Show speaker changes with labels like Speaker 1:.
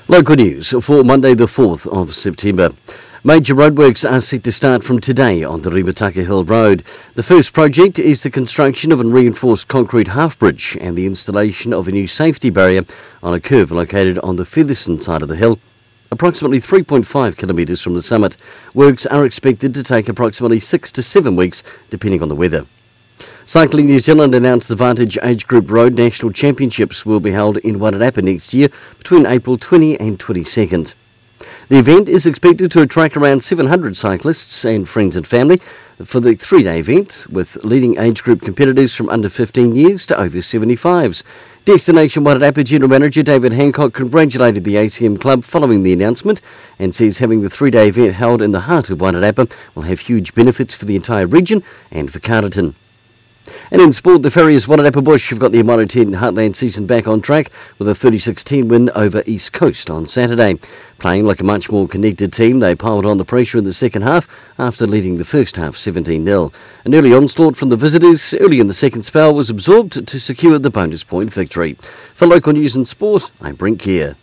Speaker 1: Local news for Monday the 4th of September. Major roadworks are set to start from today on the Rimataka Hill Road. The first project is the construction of a reinforced concrete half bridge and the installation of a new safety barrier on a curve located on the Featherston side of the hill, approximately 3.5 kilometres from the summit. Works are expected to take approximately 6 to 7 weeks, depending on the weather. Cycling New Zealand announced the Vantage Age Group Road National Championships will be held in Wairarapa next year between April 20 and 22nd. The event is expected to attract around 700 cyclists and friends and family for the 3-day event, with leading age group competitors from under 15 years to over 75s. Destination Wairarapa General Manager David Hancock congratulated the ACM Club following the announcement and says having the 3-day event held in the heart of Wairarapa will have huge benefits for the entire region and for Carterton. And in sport, the Farriers Wairarapa Bush have got their Moto 10 Heartland season back on track with a 36-10 win over East Coast on Saturday. Playing like a much more connected team, they piled on the pressure in the second half after leading the first half 17-0. An early onslaught from the visitors early in the second spell was absorbed to secure the bonus point victory. For local news and sport, I'm Brent Gare.